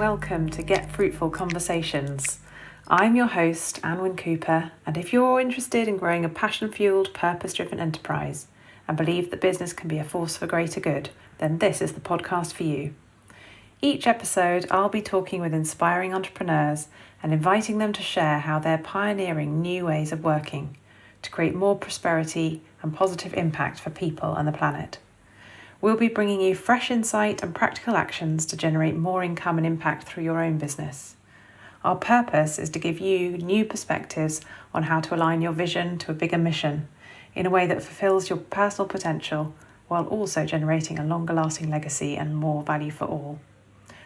welcome to Get Fruitful Conversations. I'm your host, Anwen Cooper, and if you're interested in growing a passion-fueled, purpose-driven enterprise and believe that business can be a force for greater good, then this is the podcast for you. Each episode, I'll be talking with inspiring entrepreneurs and inviting them to share how they're pioneering new ways of working to create more prosperity and positive impact for people and the planet. We'll be bringing you fresh insight and practical actions to generate more income and impact through your own business. Our purpose is to give you new perspectives on how to align your vision to a bigger mission in a way that fulfills your personal potential while also generating a longer lasting legacy and more value for all.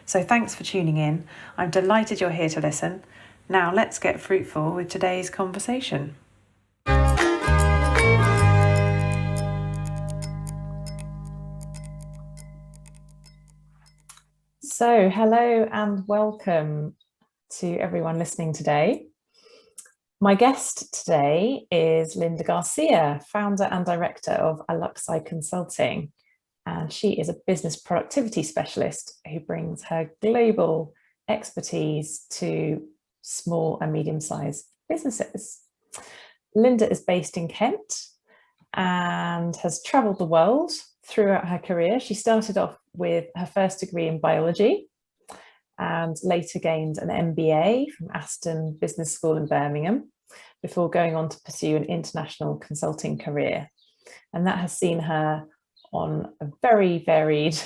So thanks for tuning in. I'm delighted you're here to listen. Now let's get fruitful with today's conversation. So, hello and welcome to everyone listening today. My guest today is Linda Garcia, founder and director of Aluxi Consulting, and she is a business productivity specialist who brings her global expertise to small and medium-sized businesses. Linda is based in Kent and has travelled the world throughout her career. She started off with her first degree in biology and later gained an MBA from Aston Business School in Birmingham before going on to pursue an international consulting career. And that has seen her on a very varied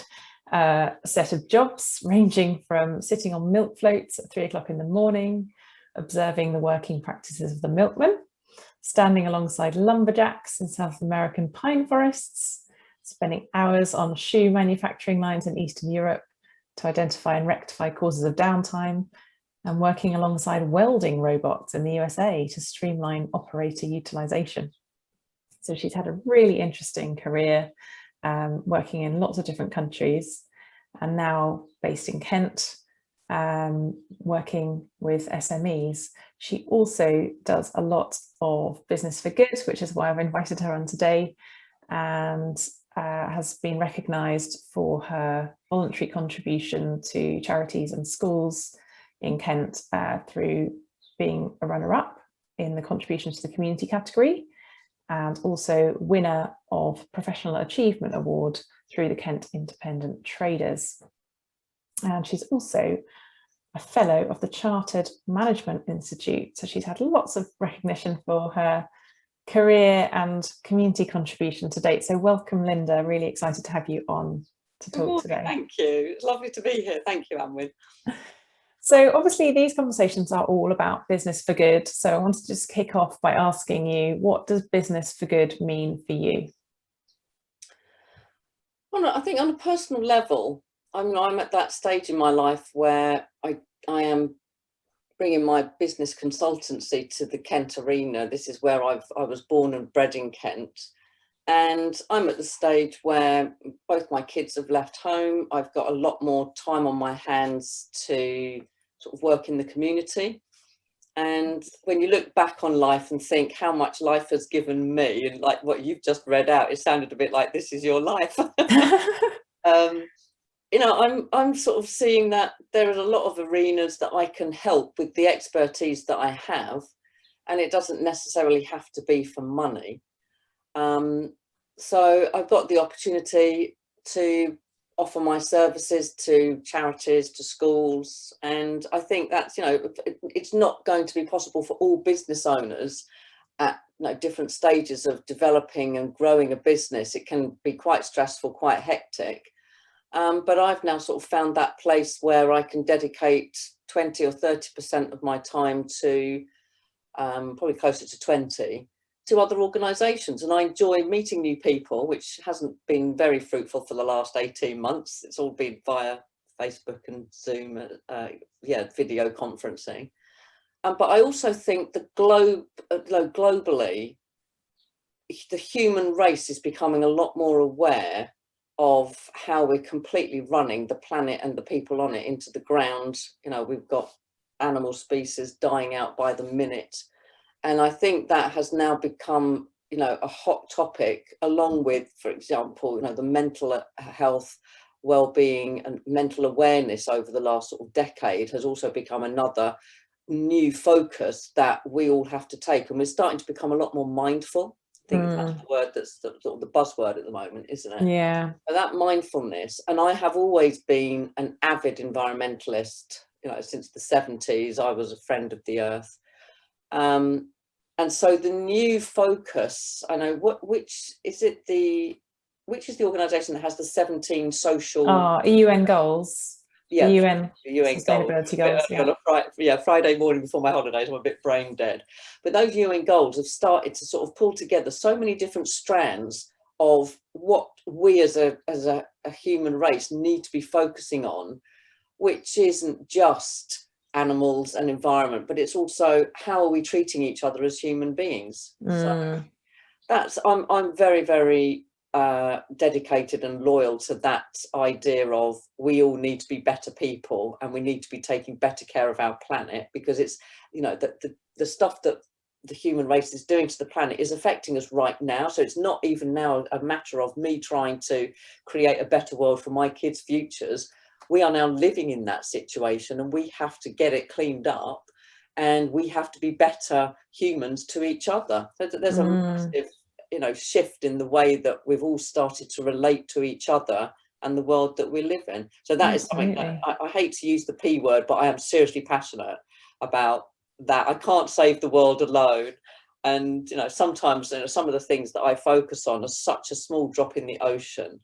set of jobs, ranging from sitting on milk floats at 3 o'clock in the morning, observing the working practices of the milkman, standing alongside lumberjacks in South American pine forests, spending hours on shoe manufacturing lines in Eastern Europe to identify and rectify causes of downtime, and working alongside welding robots in the USA to streamline operator utilization. So she's had a really interesting career, working in lots of different countries, and now based in Kent, working with SMEs. She also does a lot of business for good, which is why I've invited her on today, and has been recognised for her voluntary contribution to charities and schools in Kent through being a runner-up in the contribution to the community category, and also winner of Professional Achievement Award through the Kent Independent Traders. And she's also a fellow of the Chartered Management Institute. So she's had lots of recognition for her career and community contribution to date. So welcome, Linda. Really excited to have you on to talk today. Thank you. It's lovely to be here. Thank you, Anwen. So obviously these conversations are all about business for good. So I wanted to just kick off by asking you, what does business for good mean for you? Well, I think on a personal level, I'm at that stage in my life where I am bringing my business consultancy to the Kent arena. This is where I was born and bred in Kent. And I'm at the stage where both my kids have left home. I've got a lot more time on my hands to sort of work in the community. And when you look back on life and think how much life has given me, and like what you've just read out, it sounded a bit like this is your life. I'm sort of seeing that there are a lot of arenas that I can help with the expertise that I have, and it doesn't necessarily have to be for money. So I've got the opportunity to offer my services to charities, to schools, and I think that's, it's not going to be possible for all business owners at different stages of developing and growing a business. It can be quite stressful, quite hectic. But I've now sort of found that place where I can dedicate 20 or 30% of my time to, probably closer to 20, to other organisations. And I enjoy meeting new people, which hasn't been very fruitful for the last 18 months. It's all been via Facebook and Zoom, video conferencing. But I also think the globally, the human race is becoming a lot more aware of how we're completely running the planet and the people on it into the ground. We've got animal species dying out by the minute. And I think that has now become, a hot topic, along with, for example, the mental health well-being and mental awareness over the last sort of decade has also become another new focus that we all have to take, and we're starting to become a lot more mindful. I think that's the word that's sort of the buzzword at the moment, isn't it? Yeah. But that mindfulness, and I have always been an avid environmentalist, you know, since the 70s. I was a friend of the earth. And so the new focus, I know, which is the organisation that has the 17 social... UN goals. Yeah, the UN sustainability goals. On a Friday morning before my holidays, I'm a bit brain dead. But those UN goals have started to sort of pull together so many different strands of what we as a human race need to be focusing on, which isn't just animals and environment, but it's also how are we treating each other as human beings. So that's I'm very, very dedicated and loyal to that idea of we all need to be better people, and we need to be taking better care of our planet, because it's, you know, the stuff that the human race is doing to the planet is affecting us right now. So it's not even now a matter of me trying to create a better world for my kids' futures. We are now living in that situation, and we have to get it cleaned up, and we have to be better humans to each other. There's a massive, you know, shift in the way that we've all started to relate to each other and the world that we live in. So that is something that I hate to use the P word, but I am seriously passionate about that. I can't save the world alone. And, you know, sometimes, you know, some of the things that I focus on are such a small drop in the ocean.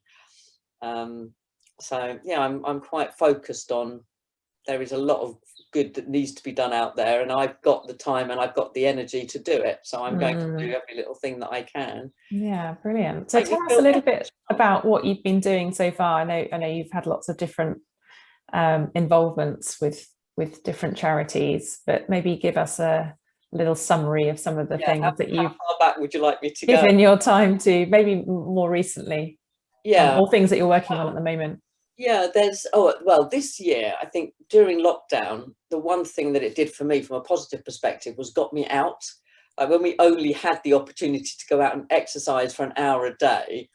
So yeah, I'm quite focused on, there is a lot of good that needs to be done out there, and I've got the time and I've got the energy to do it. So I'm going to do every little thing that I can. Yeah, brilliant. So tell us a little bit about what you've been doing so far. I know you've had lots of different involvements with different charities, but maybe give us a little summary of some of the things that you've... How far back would you like me to given your time to, maybe more recently? Yeah. Or things that you're working on at the moment. Yeah, this year, I think during lockdown, the one thing that it did for me from a positive perspective was got me out. When we only had the opportunity to go out and exercise for an hour a day,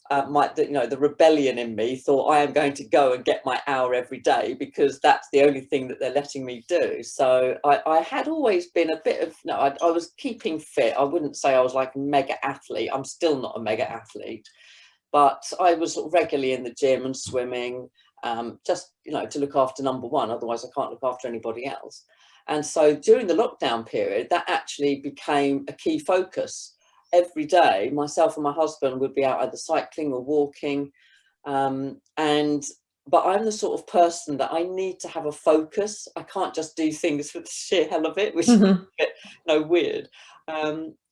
the rebellion in me thought, I am going to go and get my hour every day, because that's the only thing that they're letting me do. So I had always been a bit of, I was keeping fit. I wouldn't say I was like a mega athlete. I'm still not a mega athlete. But I was regularly in the gym and swimming, just, you know, to look after number one. Otherwise, I can't look after anybody else. And so during the lockdown period, that actually became a key focus. Every day, myself and my husband would be out either cycling or walking. But I'm the sort of person that I need to have a focus. I can't just do things for the sheer hell of it, which is a bit, weird.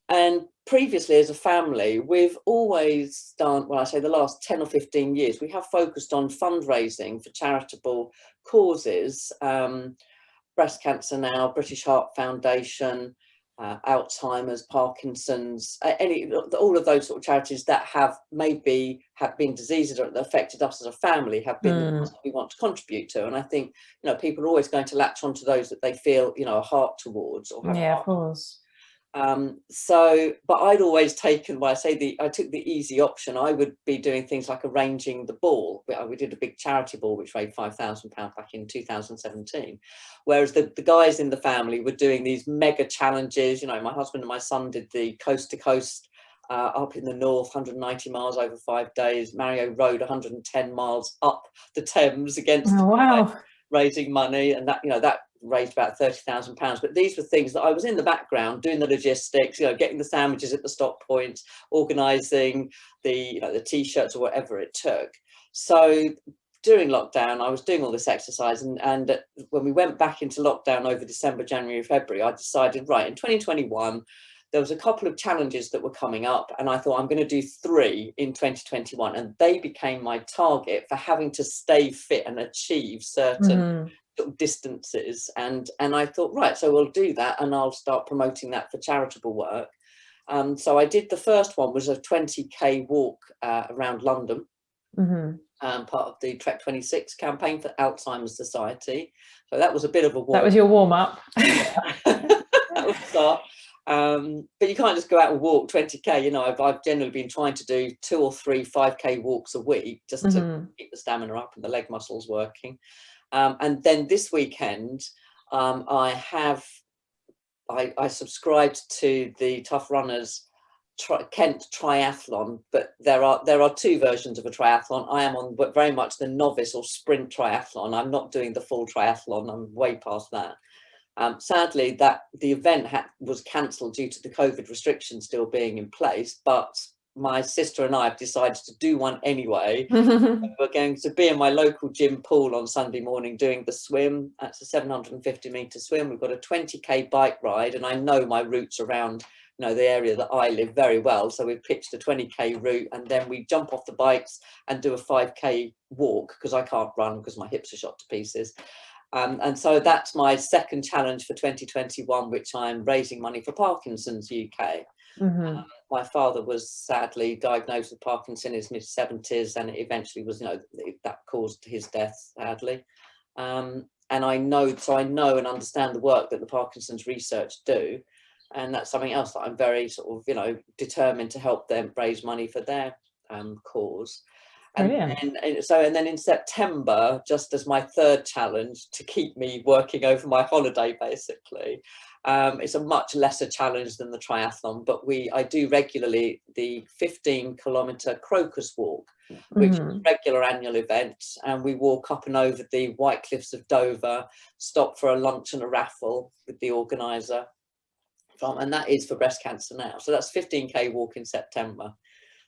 And previously, as a family, we've always done, well, I say the last 10 or 15 years, we have focused on fundraising for charitable causes, breast cancer now, British Heart Foundation, Alzheimer's, Parkinson's, all of those sort of charities that have been diseases that affected us as a family, have been the ones that we want to contribute to. And I think, people are always going to latch onto those that they feel, a heart towards. Or have of course. But I'd always taken, I took the easy option. I would be doing things like arranging the ball. We did a big charity ball which raised £5,000 back in 2017, whereas the guys in the family were doing these mega challenges. My husband and my son did the coast to coast up in the north, 190 miles over 5 days. Mario rode 110 miles up the Thames against raising money, and that raised about £30,000. But these were things that I was in the background doing the logistics, getting the sandwiches at the stop points, organising the t-shirts or whatever it took. So during lockdown, I was doing all this exercise, and when we went back into lockdown over December, January, February, I decided, right, in 2021, there was a couple of challenges that were coming up, and I thought I'm going to do 3 in 2021, and they became my target for having to stay fit and achieve certain distances. And I thought, right, so we'll do that, and I'll start promoting that for charitable work. So I did, the first one was a 20k walk around London, part of the Trek 26 campaign for Alzheimer's Society. So that was a bit of a warm-up. That was your warm-up. That was But you can't just go out and walk 20k. You know, I've generally been trying to do 2 or 3 5k walks a week just to keep the stamina up and the leg muscles working. And then this weekend, I subscribed to the Tough Runners Kent triathlon, but there are 2 versions of a triathlon. I am on very much the novice or sprint triathlon. I'm not doing the full triathlon. I'm way past that. Sadly, that the event was cancelled due to the COVID restrictions still being in place, but my sister and I have decided to do one anyway. We're going to be in my local gym pool on Sunday morning doing the swim. That's a 750 metre swim. We've got a 20k bike ride, and I know my routes around, you know, the area that I live very well. So we've pitched a 20k route, and then we jump off the bikes and do a 5k walk, because I can't run because my hips are shot to pieces. And so that's my second challenge for 2021, which I'm raising money for Parkinson's UK. My father was sadly diagnosed with Parkinson in his mid-70s, and it eventually was, you know, that caused his death, sadly. And I know and understand the work that the Parkinson's research do, and that's something else that I'm very sort of, you know, determined to help them raise money for their cause. And then in September, just as my third challenge to keep me working over my holiday, basically, it's a much lesser challenge than the triathlon, but I do regularly the 15-kilometre Crocus Walk, which is a regular annual event, and we walk up and over the White Cliffs of Dover, stop for a lunch and a raffle with the organiser, and that is for breast cancer now. So that's 15k walk in September.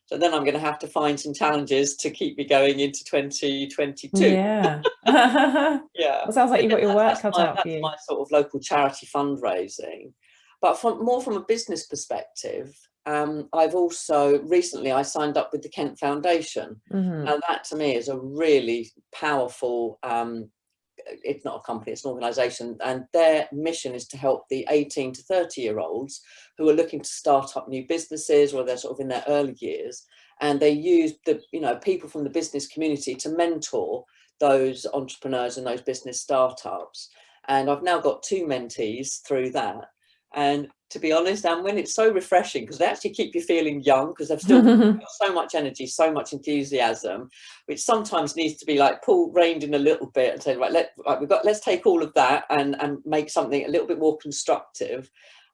So then I'm going to have to find some challenges to keep me going into 2022. Yeah. Yeah. Well, sounds like you've got your work cut out for you. That's my sort of local charity fundraising. But more from a business perspective, I've also recently I signed up with the Kent Foundation. Now that to me is a really powerful it's not a company, it's an organisation, and their mission is to help the 18 to 30-year-olds who are looking to start up new businesses, or they're sort of in their early years, and they use the, you know, people from the business community to mentor those entrepreneurs and those business startups. And I've now got 2 mentees through that. And to be honest, Anwen, it's so refreshing, because they actually keep you feeling young, because they've still got so much energy, so much enthusiasm, which sometimes needs to be like reined in a little bit and say, right, let's take all of that and make something a little bit more constructive.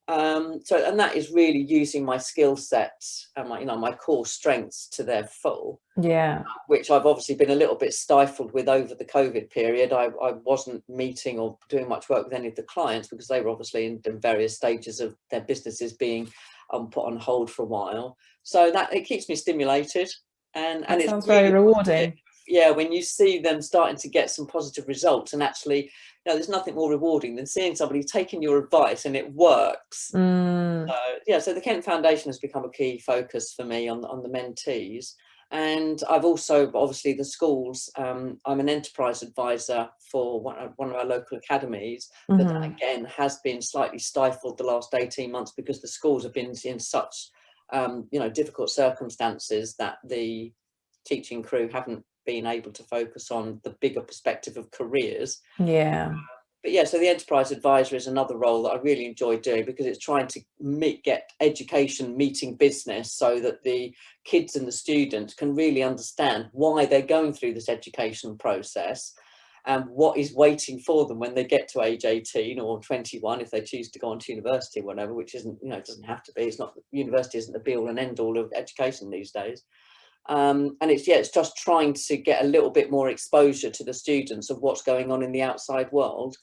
And that is really using my skill sets and my core strengths to their full. Yeah. Which I've obviously been a little bit stifled with over the COVID period. I wasn't meeting or doing much work with any of the clients, because they were obviously in various stages of their businesses being put on hold for a while. So that it keeps me stimulated, and it sounds really very rewarding. Yeah, when you see them starting to get some positive results, and actually, you know, there's nothing more rewarding than seeing somebody taking your advice and it works. So the Kent Foundation has become a key focus for me on the mentees. And I've also, obviously, the schools, I'm an enterprise advisor for one of our local academies, but that again has been slightly stifled the last 18 months, because the schools have been in such difficult circumstances that the teaching crew haven't been able to focus on the bigger perspective of careers. But yeah, so the enterprise advisor is another role that I really enjoy doing, because it's trying to get education meeting business, so that the kids and the students can really understand why they're going through this education process and what is waiting for them when they get to age 18 or 21, if they choose to go on to university or whatever, which isn't, you know, it doesn't have to be. It's not, university isn't the be all and end all of education these days. And it's just trying to get a little bit more exposure to the students of what's going on in the outside world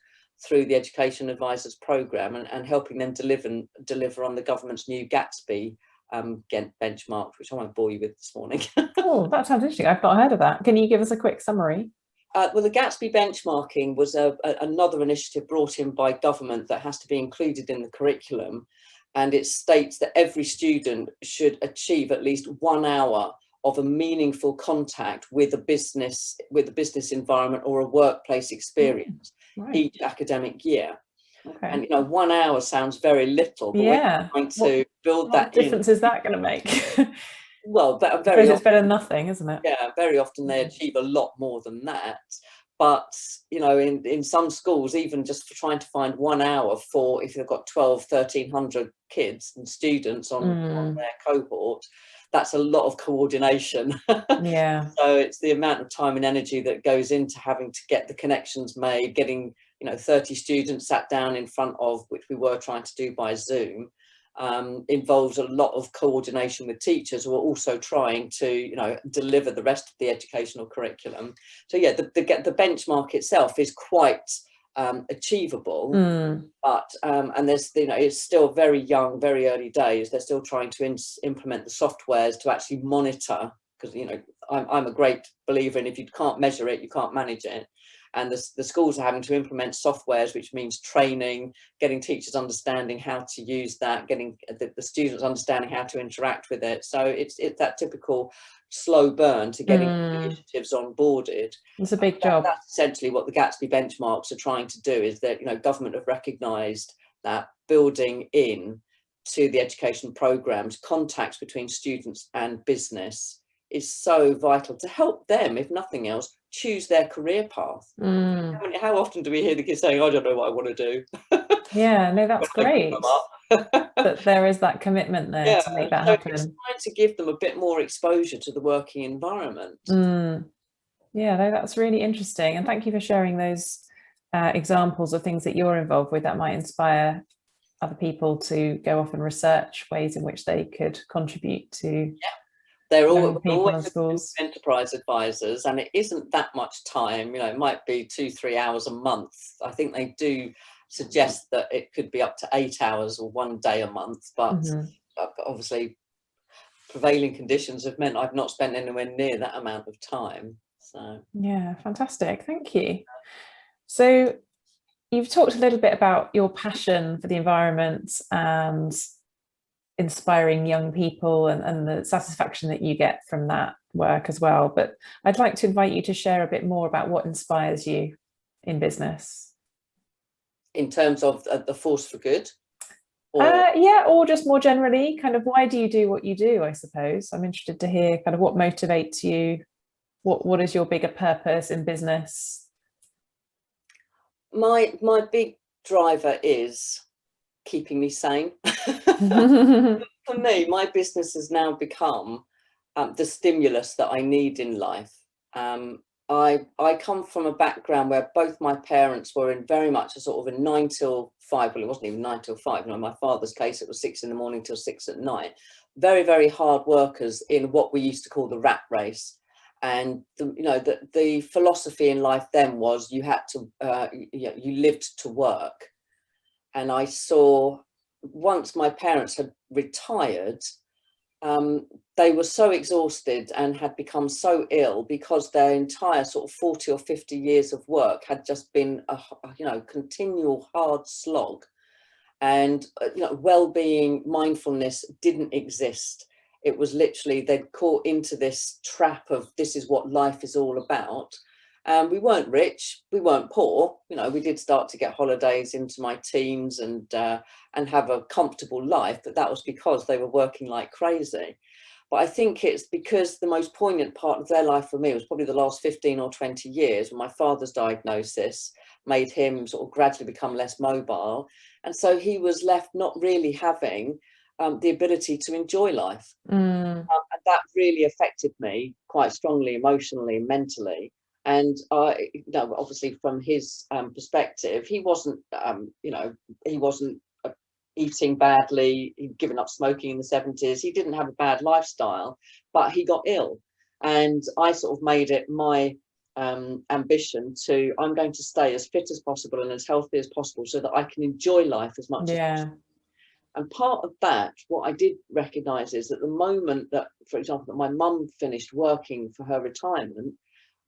through the Education Advisors Programme, and helping them deliver on the government's new Gatsby benchmark, which I won't bore you with this morning. Oh, that sounds interesting. I've not heard of that. Can you give us a quick summary? Well, the Gatsby benchmarking was another initiative brought in by government that has to be included in the curriculum, and it states that every student should achieve at least 1 hour of a meaningful contact with a business environment or a workplace experience each academic year. And 1 hour sounds very little, but we're trying to build that in. What difference is that going to make? Well, but it's better than nothing, isn't it? Yeah, very often they achieve a lot more than that. But, you know, in some schools, even just for trying to find 1 hour for, if you've got 1,300 kids and students on their cohort, that's a lot of coordination. Yeah. So it's the amount of time and energy that goes into having to get the connections made, getting, you know, 30 students sat down in front of, which we were trying to do by Zoom, involves a lot of coordination with teachers who are also trying to, you know, deliver the rest of the educational curriculum. So yeah, the benchmark itself is quite achievable, but and there's, you know, it's still very young, very early days. They're still trying to implement the softwares to actually monitor, because, you know, I'm a great believer in, if you can't measure it, you can't manage it. And the schools are having to implement softwares, which means training, getting teachers understanding how to use that, getting the students understanding how to interact with it. So it's that typical slow burn to getting initiatives onboarded. It's a big job. That's essentially what the Gatsby benchmarks are trying to do, is that, you know, government have recognised that building in to the education programmes contacts between students and business is so vital to help them, if nothing else, choose their career path. How often do we hear the kids saying, I don't know what I want to do? Yeah, no, that's great. That there is that commitment there to make that happen. It's trying to give them a bit more exposure to the working environment. Yeah, no, that's really interesting. And thank you for sharing those examples of things that you're involved with that might inspire other people to go off and research ways in which they could contribute to they're always schools. Enterprise advisors, and it isn't that much time, you know, it might be 2-3 hours a month. I think they do suggest that it could be up to 8 hours or 1 day a month, but obviously prevailing conditions have meant I've not spent anywhere near that amount of time. So yeah, fantastic, thank you. So you've talked a little bit about your passion for the environment and inspiring young people and the satisfaction that you get from that work as well, but I'd like to invite you to share a bit more about what inspires you in business. In terms of the force for good? Or just more generally, kind of, why do you do what you do, I suppose? I'm interested to hear kind of what motivates you. What is your bigger purpose in business? My big driver is keeping me sane. For me, my business has now become the stimulus that I need in life. I come from a background where both my parents were in very much a sort of a 9 till 5. Well, it wasn't even 9 till 5. You know, in my father's case, it was 6 in the morning till 6 at night. Very, very hard workers in what we used to call the rat race. And the philosophy in life then was you had to, you lived to work. And I saw, once my parents had retired, they were so exhausted and had become so ill because their entire sort of 40 or 50 years of work had just been a continual hard slog. And well-being, mindfulness didn't exist. It was literally, they'd caught into this trap of, this is what life is all about. We weren't rich, we weren't poor. You know, we did start to get holidays into my teens and have a comfortable life, but that was because they were working like crazy. But I think it's because the most poignant part of their life for me was probably the last 15 or 20 years, when my father's diagnosis made him sort of gradually become less mobile. And so he was left not really having the ability to enjoy life. And that really affected me quite strongly, emotionally, mentally. And obviously from his perspective, he wasn't, he wasn't eating badly. He'd given up smoking in the 70s. He didn't have a bad lifestyle, but he got ill. And I sort of made it my ambition to, I'm going to stay as fit as possible and as healthy as possible so that I can enjoy life as much as possible. And part of that, what I did recognise is that the moment that, for example, that my mum finished working for her retirement,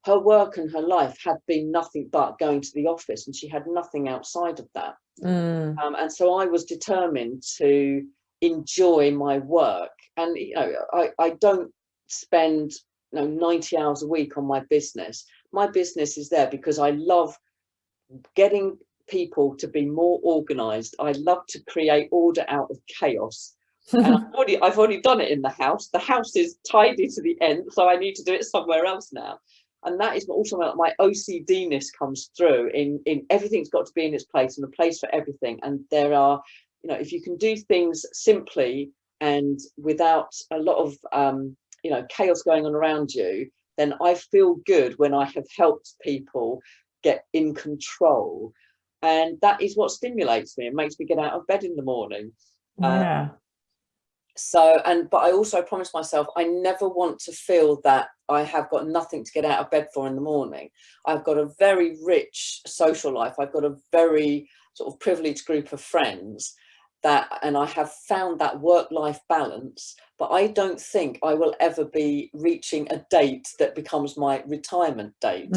her work and her life had been nothing but going to the office, and she had nothing outside of that. And so I was determined to enjoy my work. And I don't spend 90 hours a week on my business. My business is there because I love getting people to be more organized. I love to create order out of chaos. And I've already done it in the house. The house is tidy to the end, so I need to do it somewhere else now. And that is also where my OCD-ness comes through in everything's got to be in its place and a place for everything. And there are, you know, if you can do things simply and without a lot of, you know, chaos going on around you, then I feel good when I have helped people get in control. And that is what stimulates me and makes me get out of bed in the morning. Yeah. But I also promised myself I never want to feel that I have got nothing to get out of bed for in the morning. I've got a very rich social life. I've got a very sort of privileged group of friends and I have found that work-life balance, but I don't think I will ever be reaching a date that becomes my retirement date.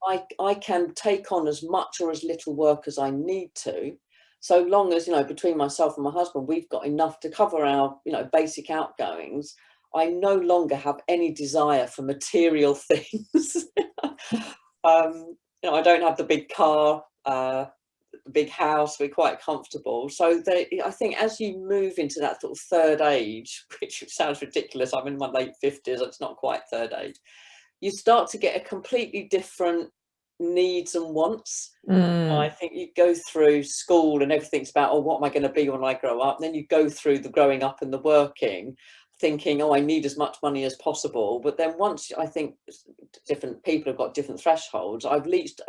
I can take on as much or as little work as I need to, so long as, you know, between myself and my husband, we've got enough to cover our, you know, basic outgoings. I no longer have any desire for material things. You know, I don't have the big car, the big house. We're quite comfortable. So I think as you move into that sort of third age, which sounds ridiculous, I'm in my late 50s, it's not quite third age, you start to get a completely different needs and wants. I think you go through school and everything's about, oh, what am I going to be when I grow up? And then you go through the growing up and the working, thinking, oh, I need as much money as possible. But then once, I think different people have got different thresholds, I've reached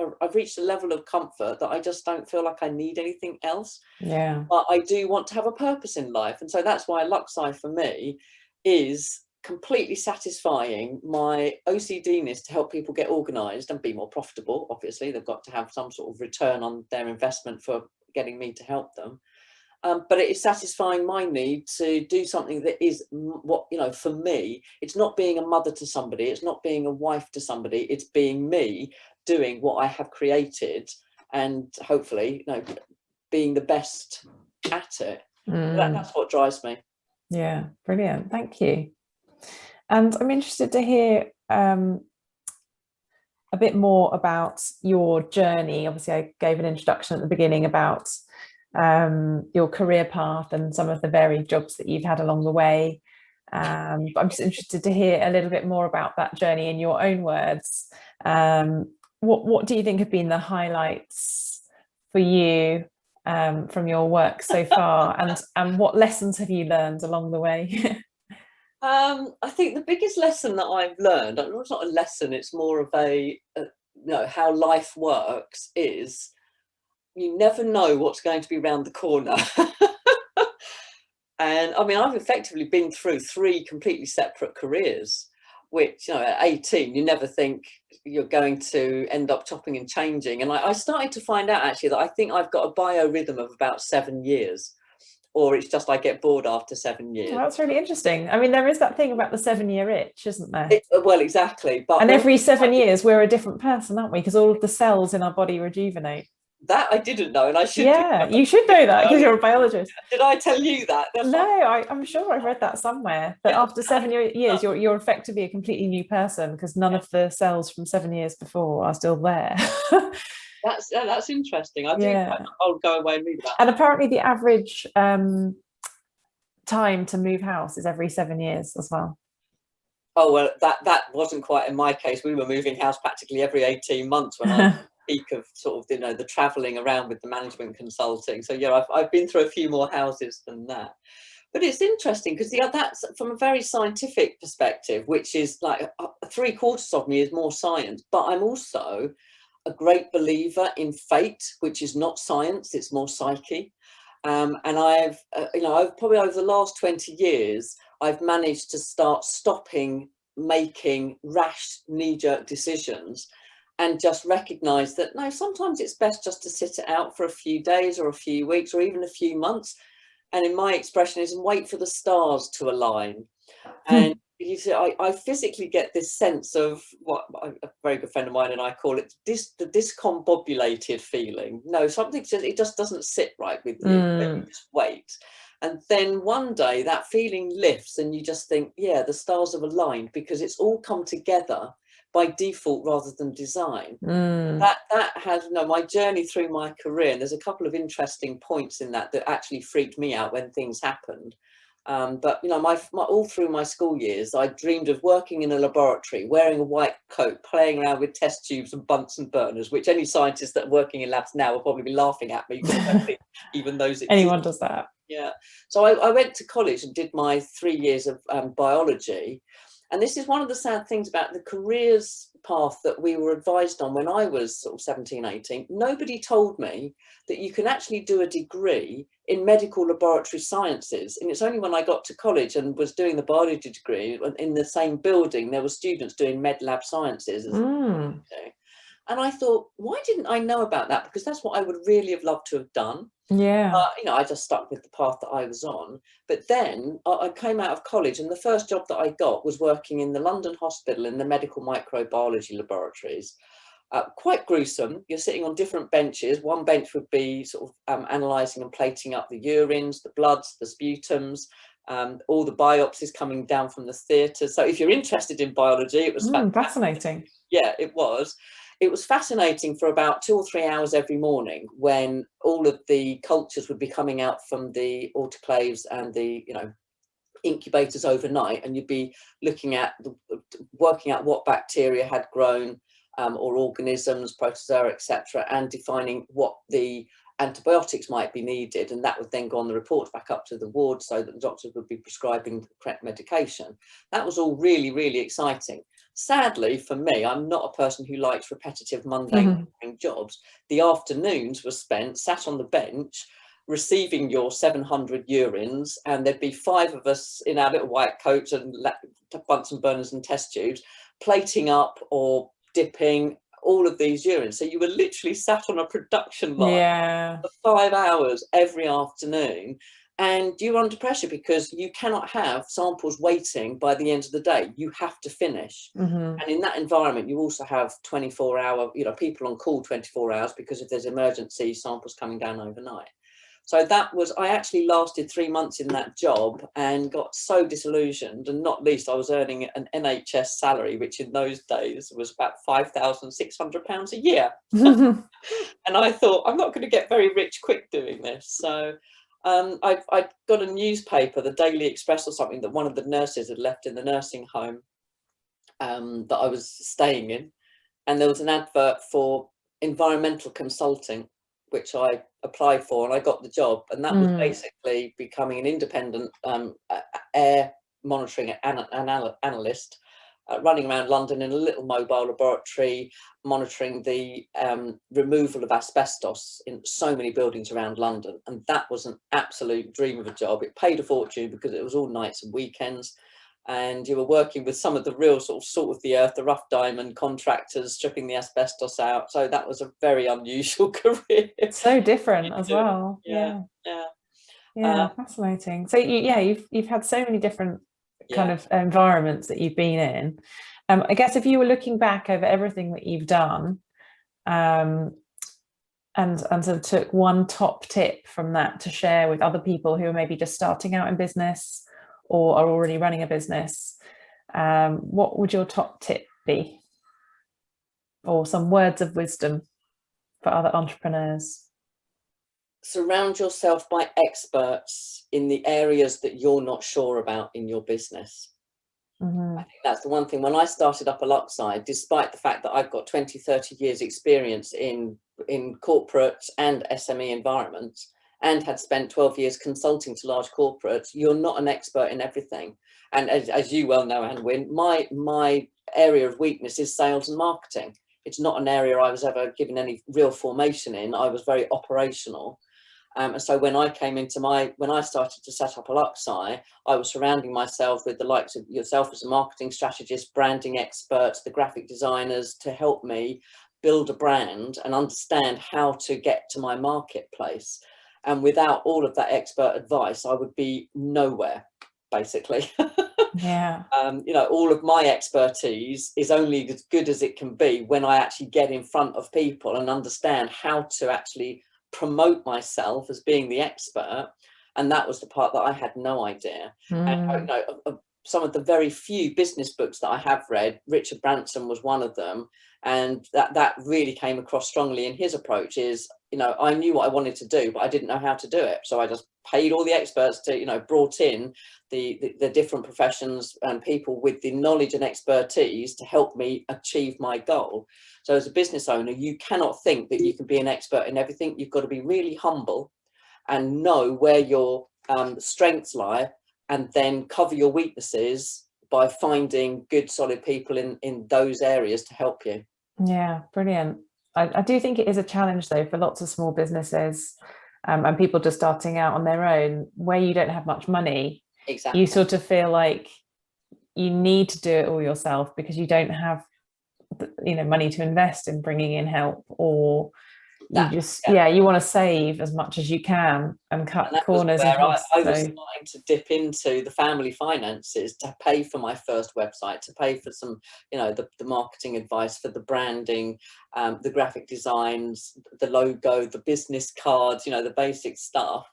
a level of comfort that I just don't feel like I need anything else. Yeah. But I do want to have a purpose in life. And so that's why Luxi for me is completely satisfying my OCD-ness to help people get organised and be more profitable. Obviously, they've got to have some sort of return on their investment for getting me to help them. But it is satisfying my need to do something that is what, you know, for me, it's not being a mother to somebody, it's not being a wife to somebody, it's being me doing what I have created and hopefully, you know, being the best at it. That's what drives me. Yeah, brilliant. Thank you. And I'm interested to hear a bit more about your journey. Obviously, I gave an introduction at the beginning about your career path and some of the varied jobs that you've had along the way. But I'm just interested to hear a little bit more about that journey in your own words. What do you think have been the highlights for you from your work so far, and what lessons have you learned along the way? I think the biggest lesson that I've learned, it's not a lesson, it's more of you know, how life works, is you never know what's going to be around the corner. And I mean, I've effectively been through 3 completely separate careers, which, you know, at 18, you never think you're going to end up chopping and changing. And I started to find out actually that I think I've got a biorhythm of about 7 years. Or it's just I get bored after 7 years. Well, that's really interesting. I mean, there is that thing about the 7-year itch, isn't there? Well, exactly. And every 7 years, we're a different person, aren't we? Because all of the cells in our body rejuvenate. That I didn't know, and I should. Yeah, you should know that because you're a biologist. Did I tell you that? No, I'm sure I've read that somewhere. That after 7 years, you're effectively a completely new person because none of the cells from 7 years before are still there. That's interesting. I'll go away and read that. And apparently the average time to move house is every 7 years as well. Oh, well, that wasn't quite in my case. We were moving house practically every 18 months when I was at the peak of sort of, you know, the traveling around with the management consulting. So yeah, I've been through a few more houses than that. But it's interesting because that's from a very scientific perspective, which is like 3/4 of me is more science, but I'm also a great believer in fate, which is not science, it's more psyche. And I've probably over the last 20 years, I've managed to start stopping making rash knee-jerk decisions and just recognize that, no, sometimes it's best just to sit it out for a few days or a few weeks or even a few months. And in my expression is wait for the stars to align. And you see, I physically get this sense of what a very good friend of mine and I call it the discombobulated feeling. No, something it just doesn't sit right with you. You just wait. And then one day that feeling lifts and you just think, yeah, the stars have aligned because it's all come together by default rather than design. That has, you know, my journey through my career, and there's a couple of interesting points in that actually freaked me out when things happened. But you know, all through my school years, I dreamed of working in a laboratory, wearing a white coat, playing around with test tubes and Bunsen burners, which any scientists that are working in labs now will probably be laughing at me, because I don't think even those exist. Anyone does that. Yeah. So I went to college and did my 3 years of biology. And this is one of the sad things about the careers path that we were advised on when I was sort of 17, 18. Nobody told me that you can actually do a degree in medical laboratory sciences. And it's only when I got to college and was doing the biology degree in the same building, there were students doing med lab sciences. And I thought, why didn't I know about that? Because that's what I would really have loved to have done. Yeah. You know, I just stuck with the path that I was on. But then I came out of college, and the first job that I got was working in the London hospital in the medical microbiology laboratories. Quite gruesome. You're sitting on different benches. One bench would be sort of analysing and plating up the urines, the bloods, the sputums, all the biopsies coming down from the theatre. So if you're interested in biology, it was fascinating. Yeah, it was. It was fascinating for about 2 or 3 hours every morning, when all of the cultures would be coming out from the autoclaves and the, you know, incubators overnight, and you'd be looking at working out what bacteria had grown, or organisms, protozoa, etc., and defining what the antibiotics might be needed, and that would then go on the reports back up to the ward so that the doctors would be prescribing the correct medication. That was all really, really exciting. Sadly for me, I'm not a person who likes repetitive, mundane jobs. The afternoons were spent sat on the bench receiving your 700 urines, and there'd be 5 of us in our little white coats and Bunsen burners and test tubes, plating up or dipping all of these urines. So you were literally sat on a production line for 5 hours every afternoon, and you're under pressure because you cannot have samples waiting by the end of the day. You have to finish. And in that environment, you also have 24-hour, you know, people on call 24 hours, because if there's emergency samples coming down overnight. So that was, I actually lasted 3 months in that job and got so disillusioned, and not least I was earning an NHS salary, which in those days was about £5,600 a year. And I thought, I'm not going to get very rich quick doing this. So I got a newspaper, the Daily Express or something, that one of the nurses had left in the nursing home that I was staying in. And there was an advert for environmental consulting, which I applied for, and I got the job. And that was basically becoming an independent air monitoring analyst, running around London in a little mobile laboratory, monitoring the removal of asbestos in so many buildings around London. And that was an absolute dream of a job. It paid a fortune because it was all nights and weekends. And you were working with some of the real sort of the earth, the rough diamond contractors, stripping the asbestos out. So that was a very unusual career. So different as well. Yeah. Fascinating. So you've had so many different kind of environments that you've been in. I guess if you were looking back over everything that you've done, and sort of took one top tip from that to share with other people who are maybe just starting out in business or are already running a business, what would your top tip be? Or some words of wisdom for other entrepreneurs? Surround yourself by experts in the areas that you're not sure about in your business. I think that's the one thing. When I started up Aluxide, despite the fact that I've got 20, 30 years experience in corporate and SME environments, and had spent 12 years consulting to large corporates, you're not an expert in everything. And as you well know, Anwen, my area of weakness is sales and marketing. It's not an area I was ever given any real formation in. I was very operational. And so when I started to set up Aluxide, I was surrounding myself with the likes of yourself as a marketing strategist, branding experts, the graphic designers, to help me build a brand and understand how to get to my marketplace. And without all of that expert advice, I would be nowhere, basically. All of my expertise is only as good as it can be when I actually get in front of people and understand how to actually promote myself as being the expert. And that was the part that I had no idea. And some of the very few business books that I have read, Richard Branson was one of them, and that really came across strongly in his approach. Is, I knew what I wanted to do, but I didn't know how to do it, so I just paid all the experts to, you know, brought in the different professions and people with the knowledge and expertise to help me achieve my goal. So as a business owner, you cannot think that you can be an expert in everything. You've got to be really humble and know where your strengths lie, and then cover your weaknesses by finding good, solid people in those areas to help you. Yeah, brilliant. I do think it is a challenge, though, for lots of small businesses and people just starting out on their own, where you don't have much money. Exactly. You sort of feel like you need to do it all yourself because you don't have, you know, money to invest in bringing in help, or you want to save as much as you can and cut corners and costs. I was starting to dip into the family finances to pay for my first website, to pay for some, you know, the marketing advice, for the branding, the graphic designs, the logo, the business cards, you know, the basic stuff.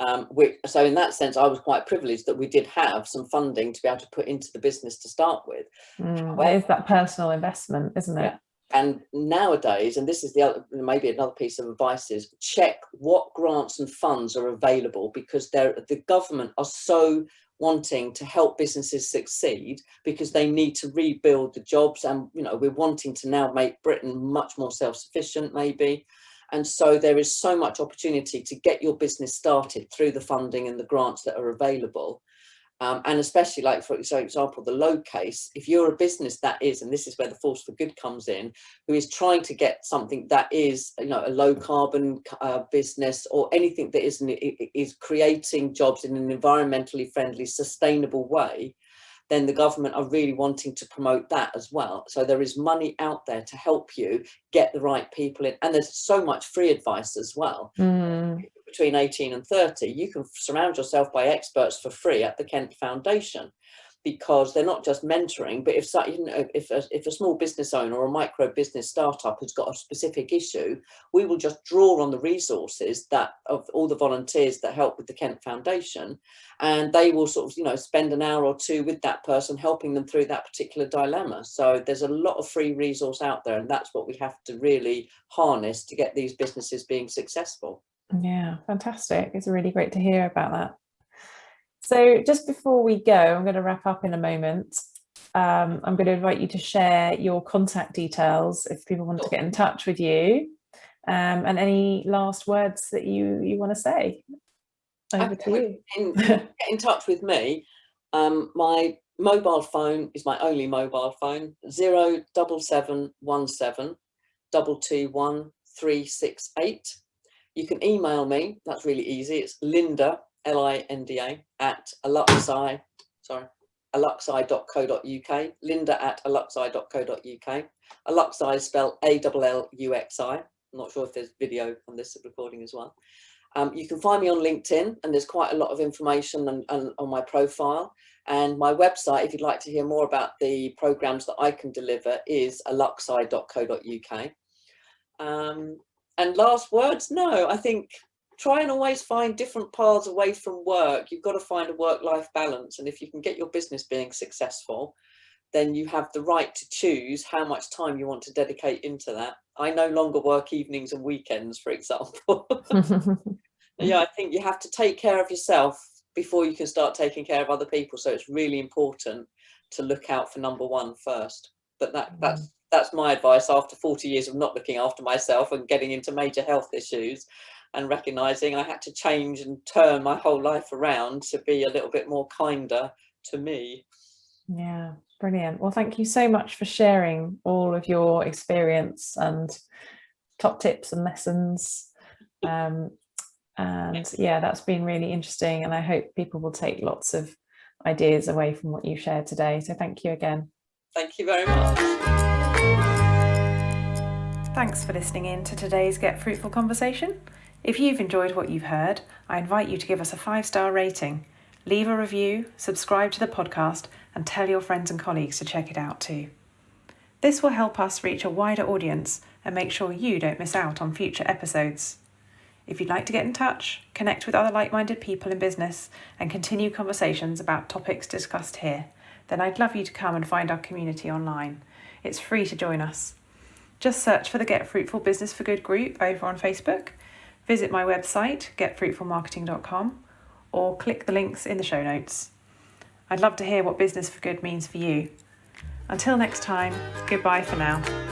So in that sense, I was quite privileged that we did have some funding to be able to put into the business to start with. It is that personal investment, isn't it? Yeah. And nowadays, and this is the other, maybe another piece of advice, is check what grants and funds are available, because the government are so wanting to help businesses succeed, because they need to rebuild the jobs, and, you know, we're wanting to now make Britain much more self-sufficient, maybe. And so there is so much opportunity to get your business started through the funding and the grants that are available. And especially, like, for example, the low case, if you're a business that is, and this is where the force for good comes in, who is trying to get something that is, you know, a low carbon business, or anything that is creating jobs in an environmentally friendly, sustainable way, then the government are really wanting to promote that as well. So there is money out there to help you get the right people in. And there's so much free advice as well. Between 18 and 30, you can surround yourself by experts for free at the Kent Foundation, because they're not just mentoring, but if a small business owner or a micro business startup has got a specific issue, we will just draw on the resources of all the volunteers that help with the Kent Foundation, and they will sort of, you know, spend an hour or two with that person, helping them through that particular dilemma. So there's a lot of free resource out there, and that's what we have to really harness to get ththese businesses being successful. Yeah, fantastic. It's really great to hear about that. So just before we go, I'm going to wrap up in a moment. I'm going to invite you to share your contact details if people want to get in touch with you, and any last words that you want to say. Over to you. Get in touch with me. My mobile phone is my only mobile phone, 07717 221 368. You can email me. That's really easy. It's Linda, Linda, at aluxi.co.uk. Linda@aluxi.co.uk. Aluxi is spelled ALLUXI. I'm not sure if there's video on this recording as well. You can find me on LinkedIn, and there's quite a lot of information on my profile. And my website, if you'd like to hear more about the programs that I can deliver, is aluxi.co.uk. And last words, no, I think try and always find different paths away from work. You've got to find a work-life balance. And if you can get your business being successful, then you have the right to choose how much time you want to dedicate into that. I no longer work evenings and weekends, for example. Yeah, I think you have to take care of yourself before you can start taking care of other people. So it's really important to look out for number one first. But that's my advice after 40 years of not looking after myself and getting into major health issues, and recognizing I had to change and turn my whole life around to be a little bit more kinder to me. Yeah, brilliant. Well, thank you so much for sharing all of your experience and top tips and lessons. And yeah, that's been really interesting, and I hope people will take lots of ideas away from what you shared today. So thank you again. Thank you very much. Thanks for listening in to today's Get Fruitful Conversation. If you've enjoyed what you've heard, I invite you to give us a 5-star rating, leave a review, subscribe to the podcast, and tell your friends and colleagues to check it out too. This will help us reach a wider audience and make sure you don't miss out on future episodes. If you'd like to get in touch, connect with other like-minded people in business, and continue conversations about topics discussed here, then I'd love you to come and find our community online. It's free to join us. Just search for the Get Fruitful Business for Good group over on Facebook. Visit my website, getfruitfulmarketing.com, or click the links in the show notes. I'd love to hear what Business for Good means for you. Until next time, goodbye for now.